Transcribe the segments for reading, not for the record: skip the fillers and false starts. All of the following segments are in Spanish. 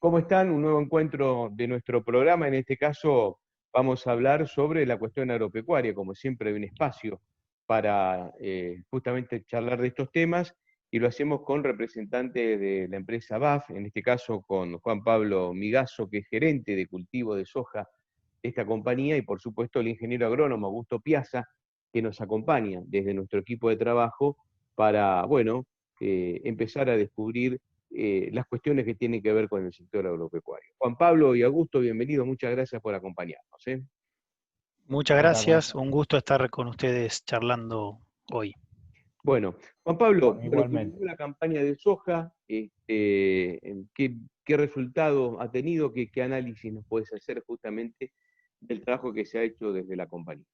¿Cómo están? Un nuevo encuentro de nuestro programa. En este caso vamos a hablar sobre la cuestión agropecuaria. Como siempre hay un espacio para justamente charlar de estos temas y lo hacemos con representantes de la empresa BAF, en este caso con Juan Pablo Migazo, que es gerente de cultivo de soja de esta compañía, y por supuesto el ingeniero agrónomo Augusto Piazza, que nos acompaña desde nuestro equipo de trabajo para, bueno, empezar a descubrir las cuestiones que tienen que ver con el sector agropecuario. Juan Pablo y Augusto, bienvenidos, muchas gracias por acompañarnos. Muchas ¿Qué tal? Buenas gracias, un tardes. gusto estar con ustedes charlando hoy. Bueno, Juan Pablo, bueno, Igualmente. culminó la campaña de soja, ¿qué resultado ha tenido? ¿Qué análisis nos puedes hacer justamente del trabajo que se ha hecho desde la compañía?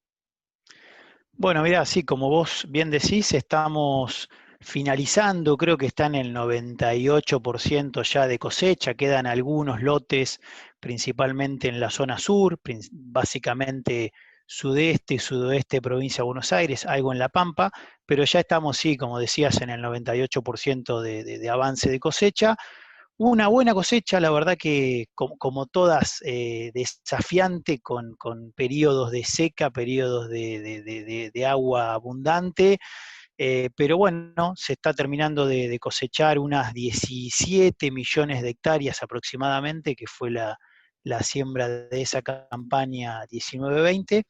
Bueno, mira, sí, como vos bien decís, estamos finalizando, creo que está en el 98% ya de cosecha, quedan algunos lotes, principalmente en la zona sur, básicamente sudeste y sudoeste de provincia de Buenos Aires, algo en La Pampa, pero ya estamos, sí, como decías, en el 98% de avance de cosecha. Una buena cosecha, la verdad que como todas, desafiante con periodos de seca, periodos de agua abundante, pero bueno, se está terminando de cosechar unas 17 millones de hectáreas aproximadamente, que fue la siembra de esa campaña 19-20,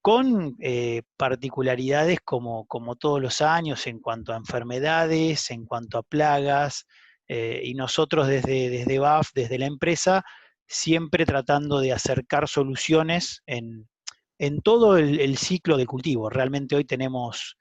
con particularidades como todos los años en cuanto a enfermedades, en cuanto a plagas, y nosotros desde BAF, desde la empresa, siempre tratando de acercar soluciones en todo el ciclo de cultivo. Realmente hoy tenemos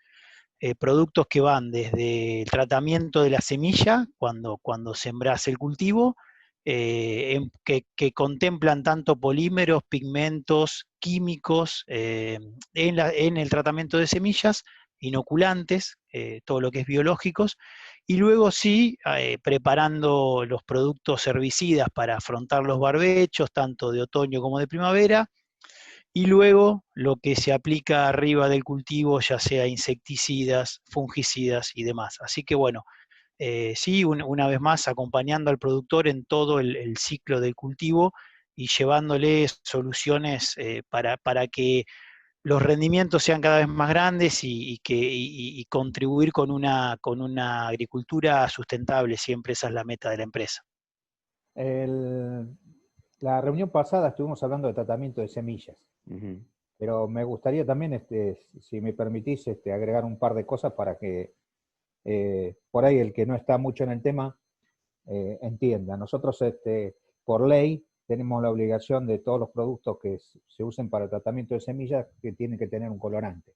productos que van desde el tratamiento de la semilla, cuando sembrás el cultivo, que contemplan tanto polímeros, pigmentos, químicos, en el tratamiento de semillas, inoculantes, todo lo que es biológicos, y luego sí, preparando los productos herbicidas para afrontar los barbechos, tanto de otoño como de primavera, y luego lo que se aplica arriba del cultivo, ya sea insecticidas, fungicidas y demás. Así que bueno, sí, una vez más, acompañando al productor en todo el ciclo del cultivo y llevándole soluciones, para que los rendimientos sean cada vez más grandes y contribuir con una agricultura sustentable. Siempre esa es la meta de la empresa. El- la reunión pasada estuvimos hablando de tratamiento de semillas, Ujú. pero me gustaría también, si me permitís, agregar un par de cosas para que por ahí el que no está mucho en el tema entienda. Nosotros, por ley, tenemos la obligación de todos los productos que se usen para el tratamiento de semillas que tienen que tener un colorante.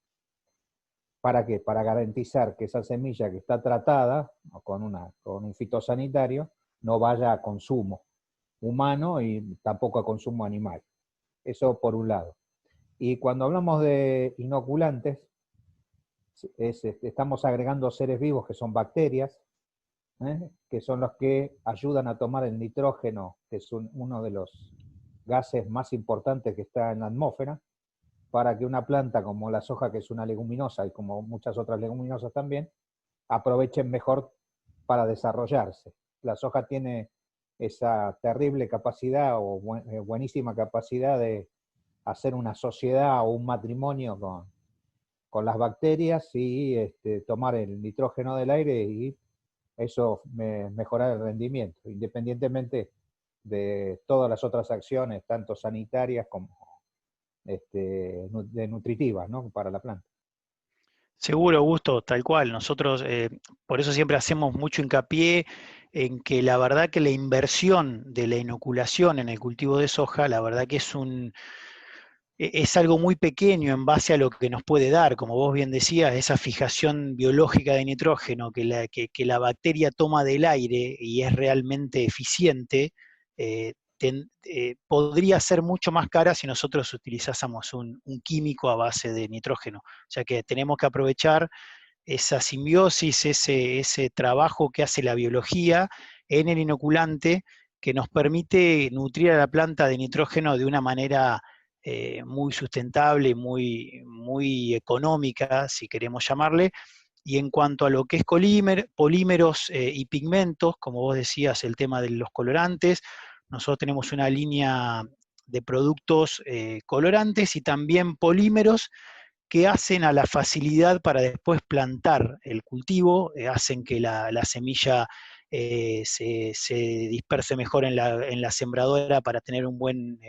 ¿Para qué? Para garantizar que esa semilla que está tratada con un fitosanitario no vaya a consumo humano y tampoco a consumo animal. Eso por un lado. Y cuando hablamos de inoculantes, estamos agregando seres vivos que son bacterias, que son los que ayudan a tomar el nitrógeno, que es uno de los gases más importantes que está en la atmósfera, para que una planta como la soja, que es una leguminosa y como muchas otras leguminosas también, aprovechen mejor para desarrollarse. La soja tiene esa terrible capacidad o buenísima capacidad de hacer una sociedad o un matrimonio con las bacterias y tomar el nitrógeno del aire y eso mejorar el rendimiento, independientemente de todas las otras acciones, tanto sanitarias como de nutritivas, ¿no? Para la planta. Seguro, Augusto, tal cual. Nosotros, por eso siempre hacemos mucho hincapié en que la verdad que la inversión de la inoculación en el cultivo de soja, la verdad que es algo muy pequeño en base a lo que nos puede dar. Como vos bien decías, esa fijación biológica de nitrógeno que la bacteria toma del aire y es realmente eficiente, podría ser mucho más cara si nosotros utilizásemos un químico a base de nitrógeno. O sea que tenemos que aprovechar esa simbiosis, ese trabajo que hace la biología en el inoculante, que nos permite nutrir a la planta de nitrógeno de una manera muy sustentable, muy económica, si queremos llamarle, Y en cuanto a lo que es polímeros y pigmentos, como vos decías, el tema de los colorantes, nosotros tenemos una línea de productos colorantes y también polímeros que hacen a la facilidad para después plantar el cultivo, hacen que la semilla se disperse mejor en la sembradora para tener un buen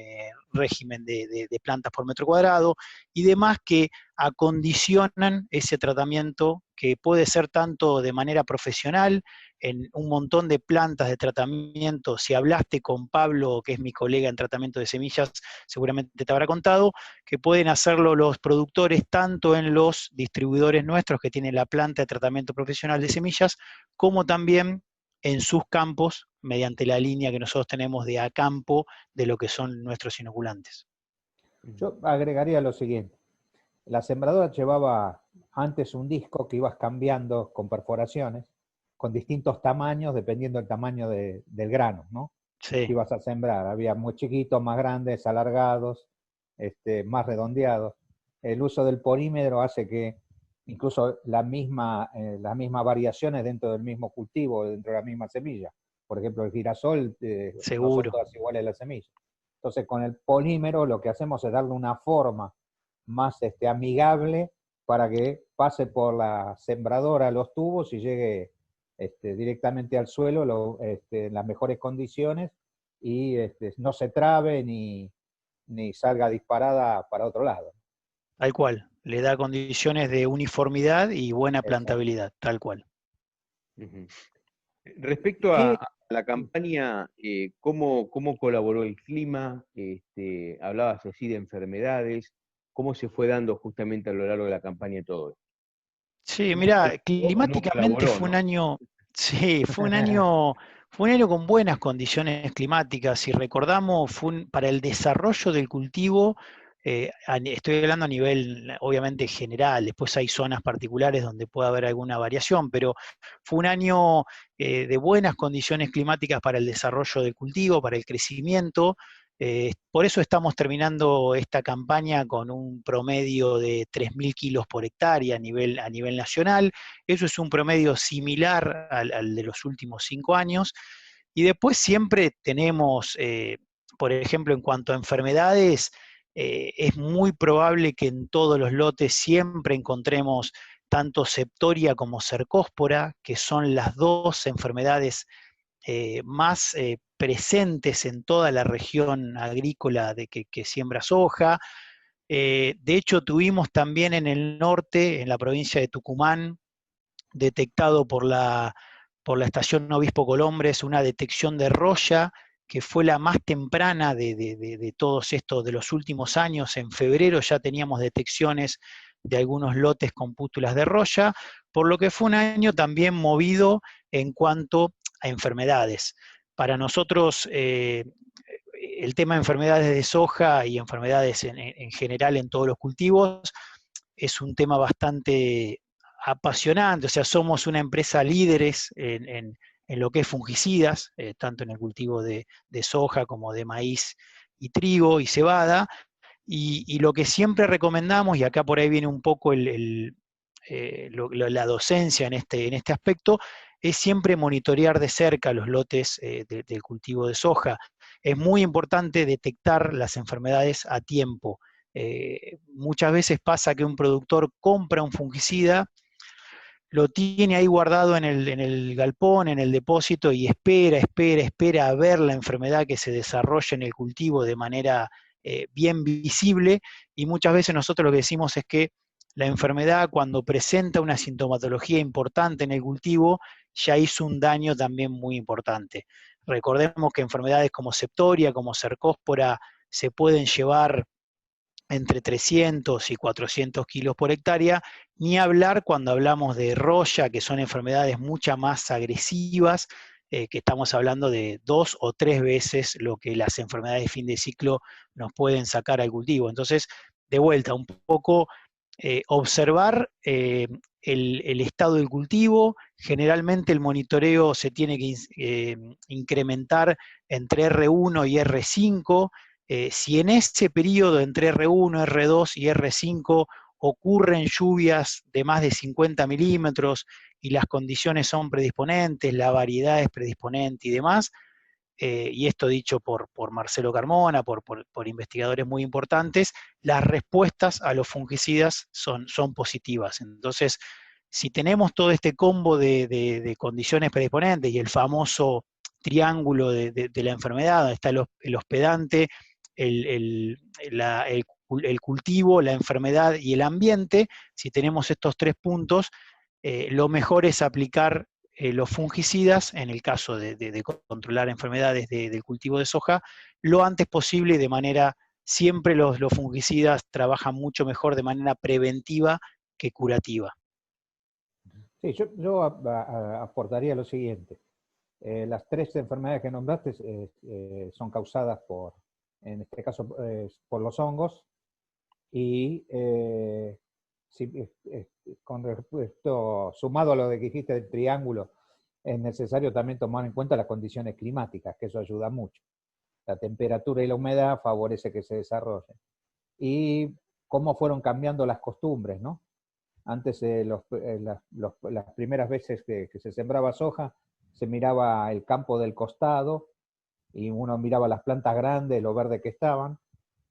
régimen de plantas por metro cuadrado, y demás que acondicionan ese tratamiento, que puede ser tanto de manera profesional, en un montón de plantas de tratamiento. Si hablaste con Pablo, que es mi colega en tratamiento de semillas, seguramente te habrá contado, que pueden hacerlo los productores tanto en los distribuidores nuestros que tienen la planta de tratamiento profesional de semillas, como también en sus campos, mediante la línea que nosotros tenemos de a campo de lo que son nuestros inoculantes. Yo agregaría lo siguiente. La sembradora llevaba antes un disco que ibas cambiando con perforaciones, con distintos tamaños, dependiendo del tamaño del grano, ¿no? Sí. Que ibas a sembrar. Había muy chiquitos, más grandes, alargados, más redondeados. El uso del polímero hace que incluso las mismas variaciones dentro del mismo cultivo, dentro de la misma semilla. Por ejemplo, el girasol, no son todas iguales las semillas. Entonces, con el polímero lo que hacemos es darle una forma más amigable para que pase por la sembradora los tubos y llegue directamente al suelo en las mejores condiciones y no se trabe ni salga disparada para otro lado. Tal cual, le da condiciones de uniformidad y buena plantabilidad, tal cual. Respecto a la campaña, ¿cómo colaboró el clima? Hablabas así de enfermedades, ¿cómo se fue dando justamente a lo largo de la campaña todo esto? Sí, mira, climáticamente fue un año, sí, fue un año con buenas condiciones climáticas. Si recordamos, para el desarrollo del cultivo, estoy hablando a nivel obviamente general, después hay zonas particulares donde puede haber alguna variación, pero fue un año de buenas condiciones climáticas para el desarrollo del cultivo, para el crecimiento. Por eso estamos terminando esta campaña con un promedio de 3.000 kilos por hectárea a nivel nacional. Eso es un promedio similar al de los últimos 5 años. Y después siempre tenemos, por ejemplo, en cuanto a enfermedades, es muy probable que en todos los lotes siempre encontremos tanto septoria como cercóspora, que son las dos enfermedades más presentes en toda la región agrícola que siembra soja. De hecho, tuvimos también en el norte, en la provincia de Tucumán, detectado por la estación Obispo Colombres, una detección de roya, que fue la más temprana de todos estos, de los últimos años. En febrero ya teníamos detecciones de algunos lotes con pústulas de roya, por lo que fue un año también movido en cuanto a enfermedades. Para nosotros, el tema de enfermedades de soja y enfermedades en general en todos los cultivos es un tema bastante apasionante. O sea, somos una empresa líderes en lo que es fungicidas, tanto en el cultivo de soja como de maíz y trigo y cebada, y lo que siempre recomendamos, y acá por ahí viene un poco la docencia en este aspecto, es siempre monitorear de cerca los lotes del cultivo de soja. Es muy importante detectar las enfermedades a tiempo. Muchas veces pasa que un productor compra un fungicida, lo tiene ahí guardado en el galpón, en el depósito, y espera a ver la enfermedad que se desarrolla en el cultivo de manera bien visible, y muchas veces nosotros lo que decimos es que la enfermedad, cuando presenta una sintomatología importante en el cultivo, ya hizo un daño también muy importante. Recordemos que enfermedades como septoria, como cercóspora, se pueden llevar entre 300 y 400 kilos por hectárea, ni hablar cuando hablamos de roya, que son enfermedades mucho más agresivas, que estamos hablando de 2 o 3 veces lo que las enfermedades de fin de ciclo nos pueden sacar al cultivo. Entonces, de vuelta, un poco observar el estado del cultivo. Generalmente el monitoreo se tiene que incrementar entre R1 y R5. Si en ese periodo entre R1, R2 y R5 ocurren lluvias de más de 50 milímetros y las condiciones son predisponentes, la variedad es predisponente y demás, y esto dicho por Marcelo Carmona, por investigadores muy importantes, las respuestas a los fungicidas son positivas. Entonces, si tenemos todo este combo de condiciones predisponentes y el famoso triángulo de la enfermedad, donde está el hospedante, el cultivo, la enfermedad y el ambiente, si tenemos estos 3 puntos, lo mejor es aplicar los fungicidas, en el caso de controlar enfermedades del cultivo de soja, lo antes posible y de manera, siempre los fungicidas trabajan mucho mejor de manera preventiva que curativa. Sí, yo aportaría lo siguiente. Las 3 enfermedades que nombraste son causadas en este caso, por los hongos, y con respecto, sumado a lo que dijiste del triángulo, es necesario también tomar en cuenta las condiciones climáticas, que eso ayuda mucho. La temperatura y la humedad favorece que se desarrollen. Y cómo fueron cambiando las costumbres, ¿no? Antes, las primeras veces que se sembraba soja, se miraba el campo del costado y uno miraba las plantas grandes, lo verde que estaban,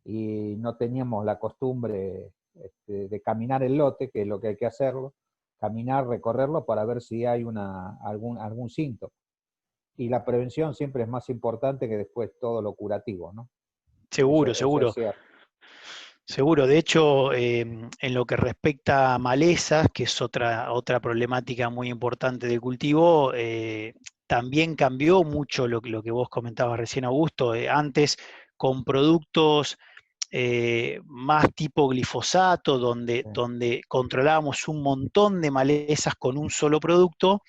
y no teníamos la costumbre de caminar el lote, que es lo que hay que hacerlo, caminar, recorrerlo para ver si hay algún síntoma. Y la prevención siempre es más importante que después todo lo curativo, ¿no? Seguro, Eso seguro. es cierto. Seguro, de hecho, en lo que respecta a malezas, que es otra problemática muy importante del cultivo, también cambió mucho lo que vos comentabas recién, Augusto. Antes, con productos más tipo glifosato, donde controlábamos un montón de malezas con un solo producto,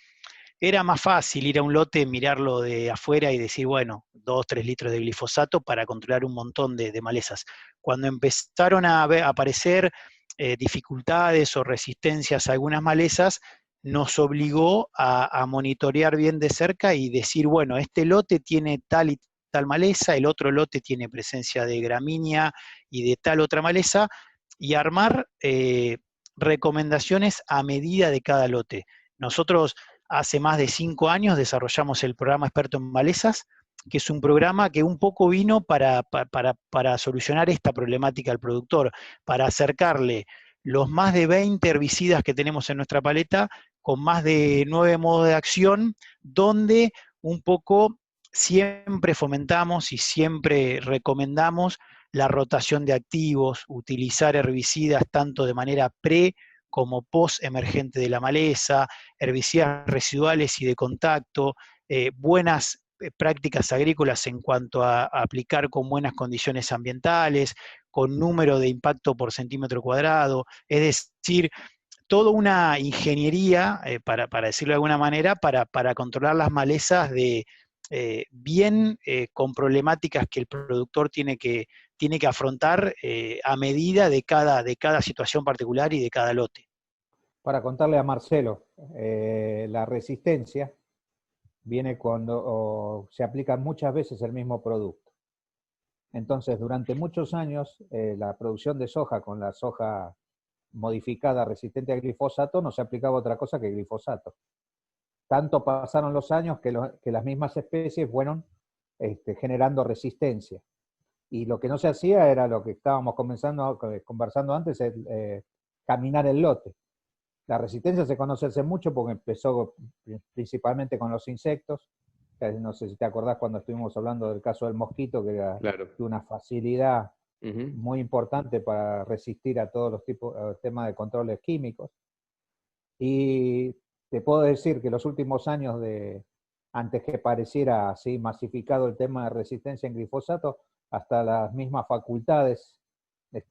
era más fácil ir a un lote, mirarlo de afuera y decir, bueno, 2, 3 litros de glifosato para controlar un montón de malezas. Cuando empezaron a aparecer dificultades o resistencias a algunas malezas, nos obligó a monitorear bien de cerca y decir, bueno, este lote tiene tal y tal maleza, el otro lote tiene presencia de gramínea y de tal otra maleza, y armar recomendaciones a medida de cada lote. Nosotros hace más de 5 años desarrollamos el programa Experto en Malezas, que es un programa que un poco vino para solucionar esta problemática al productor, para acercarle los más de 20 herbicidas que tenemos en nuestra paleta con más de 9 modos de acción, donde un poco siempre fomentamos y siempre recomendamos la rotación de activos, utilizar herbicidas tanto de manera como post-emergente de la maleza, herbicidas residuales y de contacto, buenas prácticas agrícolas en cuanto a aplicar con buenas condiciones ambientales, con número de impacto por centímetro cuadrado, es decir, toda una ingeniería, para decirlo de alguna manera, para controlar las malezas con problemáticas que el productor tiene que afrontar a medida de cada situación particular y de cada lote. Para contarle a Marcelo, la resistencia viene cuando se aplica muchas veces el mismo producto. Entonces, durante muchos años, la producción de soja con la soja modificada resistente a glifosato no se aplicaba otra cosa que glifosato. Tanto pasaron los años que las mismas especies fueron generando resistencia. Y lo que no se hacía era lo que estábamos conversando antes, caminar el lote. La resistencia se conoce hace mucho porque empezó principalmente con los insectos. No sé si te acordás cuando estuvimos hablando del caso del mosquito, que era de una facilidad muy importante para resistir a todos los temas de controles químicos. Y te puedo decir que los últimos años, antes que pareciera así masificado el tema de resistencia en glifosato, hasta las mismas facultades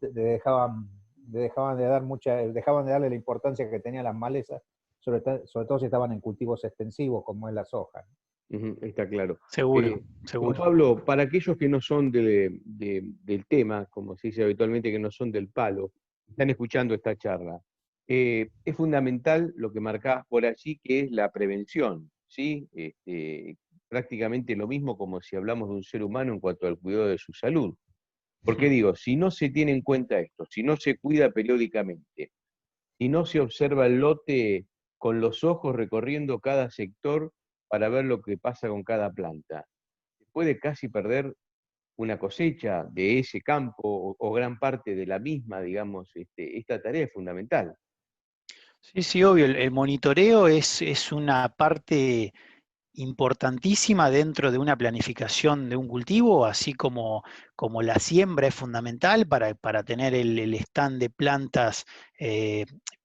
dejaban de darle la importancia que tenían las malezas, sobre todo si estaban en cultivos extensivos como es la soja. Está claro. Seguro, Juan seguro. Pablo, para aquellos que no son del tema, como se dice habitualmente, que no son del palo, están escuchando esta charla, es fundamental lo que marcabas por allí, que es la prevención, ¿sí? Prácticamente lo mismo como si hablamos de un ser humano en cuanto al cuidado de su salud. ¿Por qué digo? Si no se tiene en cuenta esto, si no se cuida periódicamente, si no se observa el lote con los ojos recorriendo cada sector para ver lo que pasa con cada planta, se puede casi perder una cosecha de ese campo o gran parte de la misma, digamos. Esta tarea es fundamental. Sí, sí, obvio, el monitoreo es una parte importantísima dentro de una planificación de un cultivo, así como la siembra es fundamental para tener el stand de plantas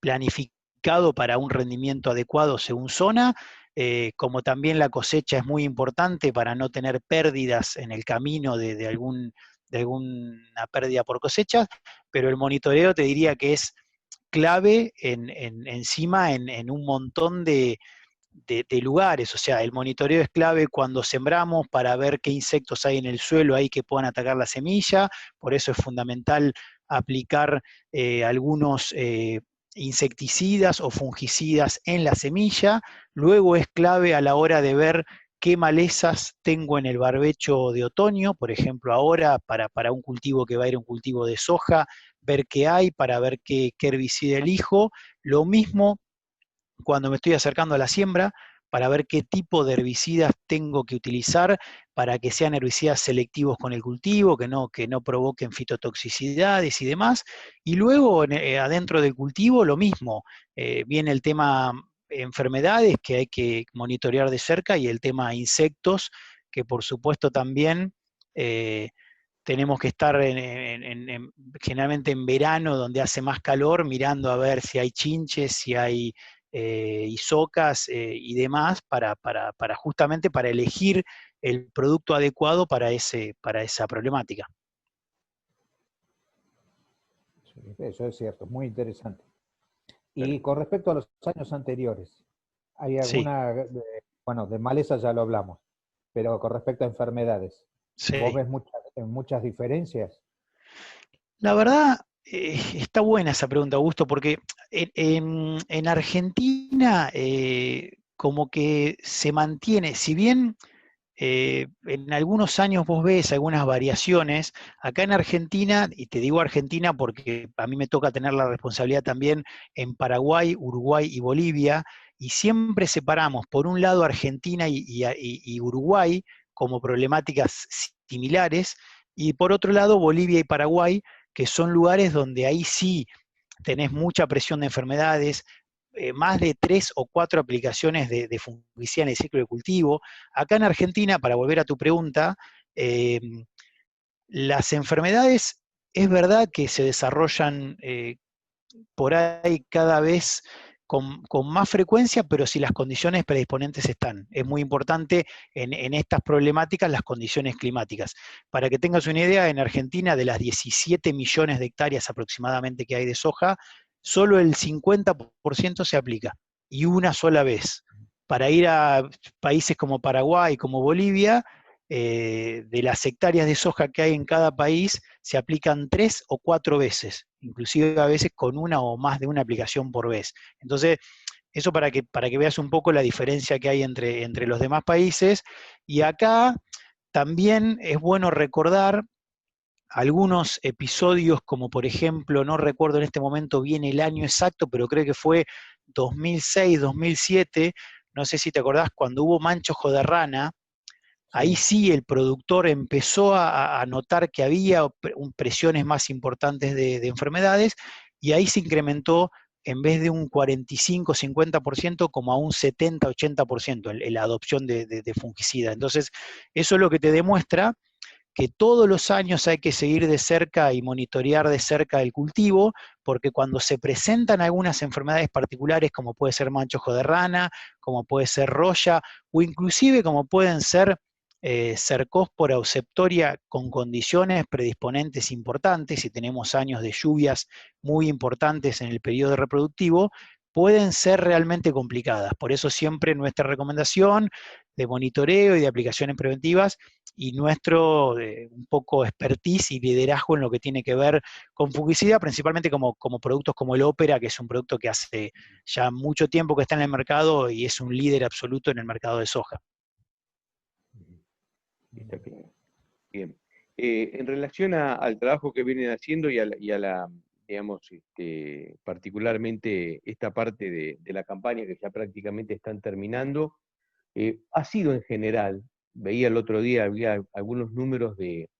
planificado para un rendimiento adecuado según zona, como también la cosecha es muy importante para no tener pérdidas en el camino de alguna pérdida por cosecha, pero el monitoreo te diría que es clave encima en un montón de lugares. O sea, el monitoreo es clave cuando sembramos para ver qué insectos hay en el suelo ahí que puedan atacar la semilla. Por eso es fundamental aplicar algunos insecticidas o fungicidas en la semilla. Luego es clave a la hora de ver qué malezas tengo en el barbecho de otoño, por ejemplo ahora para un cultivo que va a ir un cultivo de soja, ver qué hay para ver qué herbicida elijo. Lo mismo cuando me estoy acercando a la siembra, para ver qué tipo de herbicidas tengo que utilizar para que sean herbicidas selectivos con el cultivo, que no provoquen fitotoxicidades y demás. Y luego adentro del cultivo lo mismo, viene el tema enfermedades que hay que monitorear de cerca y el tema insectos, que por supuesto también tenemos que estar generalmente en verano, donde hace más calor, mirando a ver si hay chinches, si hay isocas y demás, justamente para elegir el producto adecuado para esa problemática. Sí, eso es cierto, muy interesante. Y con respecto a los años anteriores, ¿hay Sí, alguna, bueno, de maleza ya lo hablamos, pero con respecto a enfermedades, ¿vos sí. ves muchas diferencias? La verdad, está buena esa pregunta, Augusto, porque en Argentina como que se mantiene, si bien en algunos años vos ves algunas variaciones, acá en Argentina, y te digo Argentina porque a mí me toca tener la responsabilidad también en Paraguay, Uruguay y Bolivia, y siempre separamos por un lado Argentina y Uruguay como problemáticas similares, y por otro lado Bolivia y Paraguay, que son lugares donde ahí sí tenés mucha presión de enfermedades, más de 3 o 4 aplicaciones de fungicida en el ciclo de cultivo. Acá en Argentina, para volver a tu pregunta, eh, las enfermedades es verdad que se desarrollan por ahí cada vez con más frecuencia, pero si las condiciones predisponentes están. Es muy importante en estas problemáticas las condiciones climáticas. Para que tengas una idea, en Argentina, de las 17 millones de hectáreas aproximadamente que hay de soja, solo el 50% se aplica, y una sola vez. Para ir a países como Paraguay, como Bolivia, de las hectáreas de soja que hay en cada país, se aplican 3 o 4 veces, inclusive a veces con una o más de una aplicación por vez. Entonces, eso para que veas un poco la diferencia que hay entre los demás países. Y acá también es bueno recordar algunos episodios, como por ejemplo, no recuerdo en este momento bien el año exacto, pero creo que fue 2006, 2007, no sé si te acordás, cuando hubo manchojo de rana. Ahí Sí. sí el productor empezó a notar que había presiones más importantes de enfermedades, y ahí se incrementó en vez de un 45-50% como a un 70-80% la adopción de fungicida. Entonces, eso es lo que te demuestra que todos los años hay que seguir de cerca y monitorear de cerca el cultivo, porque cuando se presentan algunas enfermedades particulares, como puede ser manchojo de rana, como puede ser roya, o inclusive como pueden ser cercóspora o septoria con condiciones predisponentes importantes, si tenemos años de lluvias muy importantes en el periodo reproductivo, pueden ser realmente complicadas. Por eso siempre nuestra recomendación de monitoreo y de aplicaciones preventivas y nuestro un poco expertise y liderazgo en lo que tiene que ver con fungicida, principalmente como productos como el Ópera, que es un producto que hace ya mucho tiempo que está en el mercado y es un líder absoluto en el mercado de soja. Está claro. Bien. En relación al trabajo que vienen haciendo y a la, digamos, particularmente esta parte de la campaña que ya prácticamente están terminando, ha sido en general, veía el otro día, había algunos números de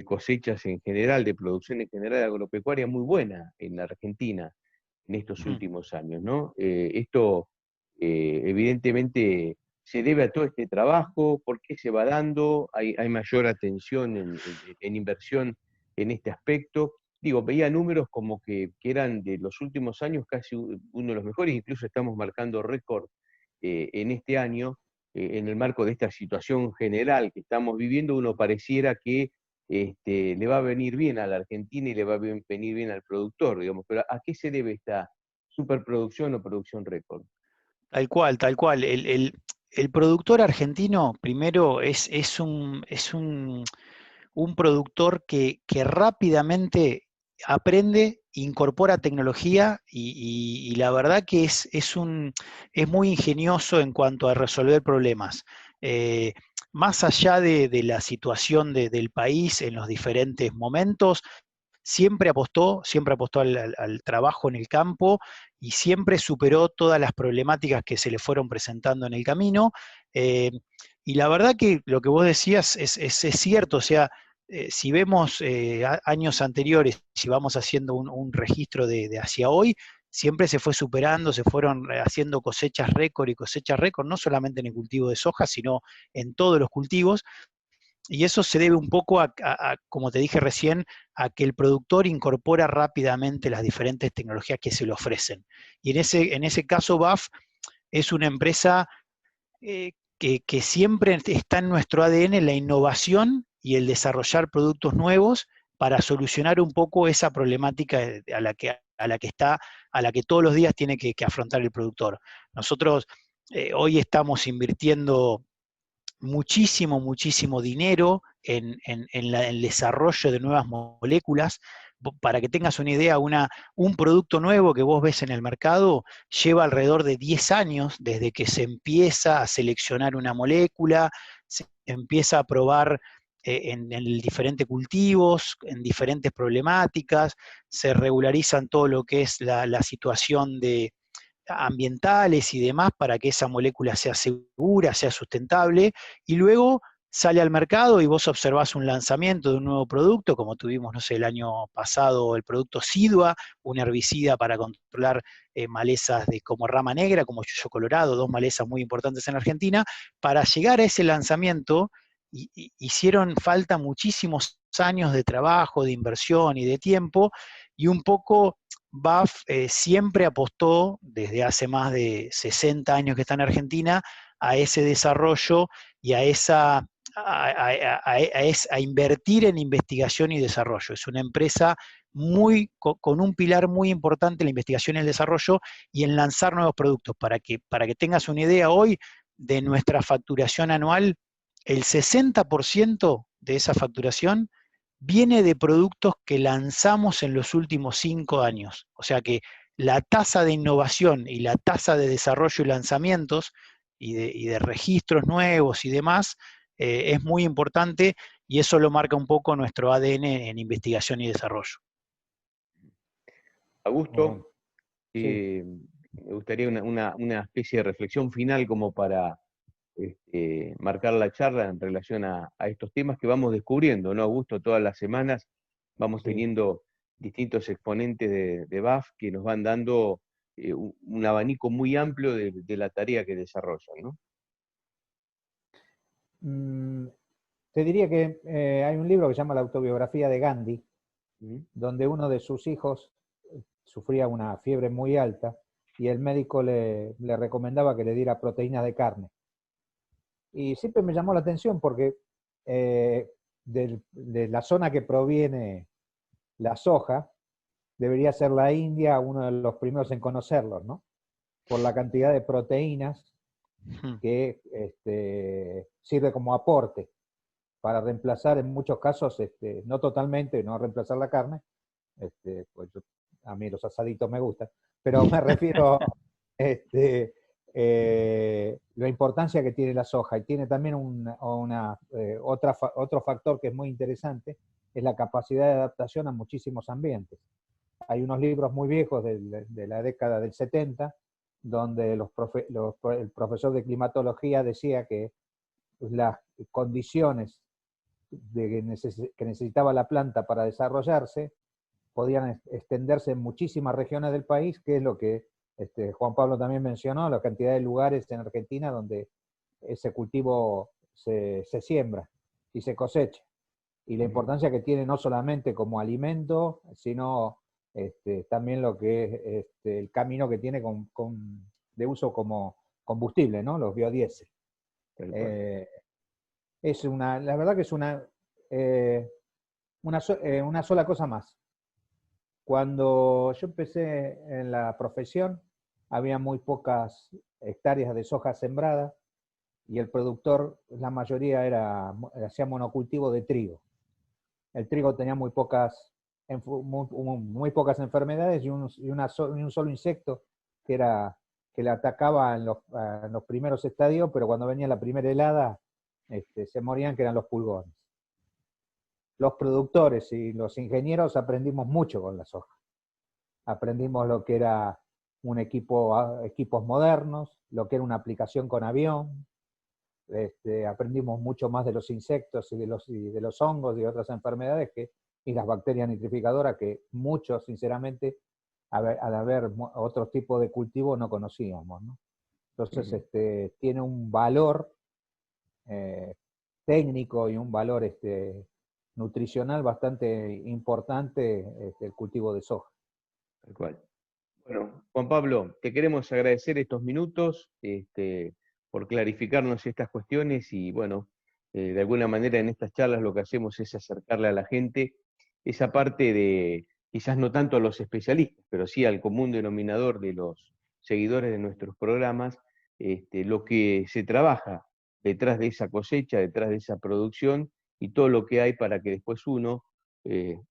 cosechas en general, de producción en general agropecuaria muy buena en la Argentina en estos últimos años, ¿no? Esto evidentemente se debe a todo este trabajo. ¿Por qué se va dando? Hay mayor atención en inversión en este aspecto. Digo, veía números como que eran de los últimos años casi uno de los mejores, incluso estamos marcando récord en este año, en el marco de esta situación general que estamos viviendo. Uno pareciera que le va a venir bien a la Argentina y le va a venir bien al productor, digamos. Pero ¿a qué se debe esta superproducción o producción récord? Tal cual, tal cual. El productor argentino, primero, un productor que rápidamente aprende, incorpora tecnología y la verdad que es muy ingenioso en cuanto a resolver problemas. Eh, Más allá de la situación del país en los diferentes momentos, siempre apostó al trabajo en el campo y siempre superó todas las problemáticas que se le fueron presentando en el camino. eh, y la verdad que lo que vos decías es cierto. O sea, si vemos años anteriores, si vamos haciendo un registro de hacia hoy, siempre se fue superando, se fueron haciendo cosechas récord, no solamente en el cultivo de soja, sino en todos los cultivos. Y eso se debe un poco como te dije recién, a que el productor incorpora rápidamente las diferentes tecnologías que se le ofrecen. Y en ese caso, BAF es una empresa que siempre está en nuestro ADN la innovación y el desarrollar productos nuevos para solucionar un poco esa problemática a la que todos los días tiene que afrontar el productor. Nosotros hoy estamos invirtiendo muchísimo dinero en el desarrollo de nuevas moléculas. Para que tengas una idea, un producto nuevo que vos ves en el mercado lleva alrededor de 10 años desde que se empieza a seleccionar una molécula, se empieza a probar en diferentes cultivos, en diferentes problemáticas, se regularizan todo lo que es la situación ambientales y demás para que esa molécula sea segura, sea sustentable, y luego sale al mercado y vos observás un lanzamiento de un nuevo producto, como tuvimos, no sé, el año pasado, el producto Sidua, un herbicida para controlar malezas como rama negra, como yuyo colorado, dos malezas muy importantes en Argentina. Para llegar a ese lanzamiento, hicieron falta muchísimos años de trabajo, de inversión y de tiempo, y un poco BAF siempre apostó, desde hace más de 60 años que está en Argentina, a ese desarrollo y a invertir en investigación y desarrollo. Es una empresa con un pilar muy importante en la investigación y el desarrollo y en lanzar nuevos productos. Para que tengas una idea hoy de nuestra facturación anual, el 60% de esa facturación viene de productos que lanzamos en los últimos 5 años. O sea que la tasa de innovación y la tasa de desarrollo y lanzamientos y de registros nuevos y demás es muy importante, y eso lo marca un poco nuestro ADN en investigación y desarrollo. Augusto, Sí. me gustaría una especie de reflexión final como para marcar la charla en relación a estos temas que vamos descubriendo, ¿no, Augusto? Todas las semanas vamos Sí. teniendo distintos exponentes de BAF que nos van dando un abanico muy amplio de la tarea que desarrollan, ¿no? Te diría que hay un libro que se llama La autobiografía de Gandhi, donde uno de sus hijos sufría una fiebre muy alta y el médico le recomendaba que le diera proteínas de carne. Y siempre me llamó la atención porque de la zona que proviene la soja, debería ser la India uno de los primeros en conocerlos, ¿no? Por la cantidad de proteínas que sirve como aporte para reemplazar en muchos casos, no totalmente, no reemplazar la carne, pues a mí los asaditos me gustan, pero me refiero la importancia que tiene la soja, y tiene también otro factor que es muy interesante, es la capacidad de adaptación a muchísimos ambientes. Hay unos libros muy viejos de la década del 70, donde el profesor de climatología decía que las condiciones que necesitaba la planta para desarrollarse podían extenderse en muchísimas regiones del país, que es lo que Juan Pablo también mencionó, la cantidad de lugares en Argentina donde ese cultivo se siembra y se cosecha. Y la importancia que tiene no solamente como alimento, sino también lo que es el camino que tiene de uso como combustible, ¿no? Los biodiesel. La verdad que es una sola cosa más. Cuando yo empecé en la profesión, había muy pocas hectáreas de soja sembrada y el productor, la mayoría hacía monocultivo de trigo. El trigo tenía muy pocas enfermedades y un solo insecto que le atacaba en los primeros estadios, pero cuando venía la primera helada se morían, que eran los pulgones. Los productores y los ingenieros aprendimos mucho con la soja. Aprendimos lo que era equipos modernos, lo que era una aplicación con avión. Aprendimos mucho más de los insectos y de los hongos y de otras enfermedades y las bacterias nitrificadoras que muchos, sinceramente, al haber otro tipo de cultivo no conocíamos, ¿no? Entonces, tiene un valor técnico y un valor nutricional bastante importante el cultivo de soja. Tal cual. Bueno, Juan Pablo, te queremos agradecer estos minutos por clarificarnos estas cuestiones y bueno, de alguna manera en estas charlas lo que hacemos es acercarle a la gente esa parte de, quizás no tanto a los especialistas, pero sí al común denominador de los seguidores de nuestros programas, lo que se trabaja detrás de esa cosecha, detrás de esa producción y todo lo que hay para que después uno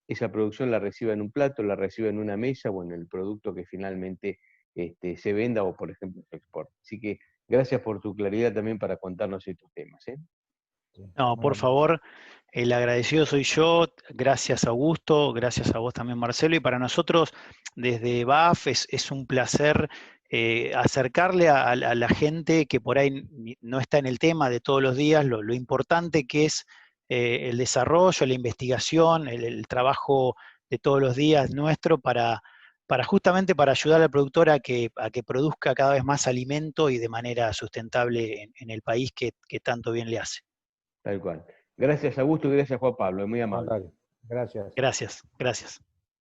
esa producción la reciba en un plato, la reciba en una mesa o en el producto que finalmente se venda o, por ejemplo, se exporte. Así que gracias por tu claridad también para contarnos estos temas. Sí, No, por favor, el agradecido soy yo, gracias Augusto, gracias a vos también Marcelo, y para nosotros desde BAF es un placer acercarle a la gente que por ahí no está en el tema de todos los días, lo importante que es el desarrollo, la investigación, el trabajo de todos los días nuestro justamente para ayudar al productor a que produzca cada vez más alimento y de manera sustentable en el país que tanto bien le hace. Tal cual. Gracias, Augusto, y gracias, Juan Pablo, muy amable. Gracias. Gracias, gracias.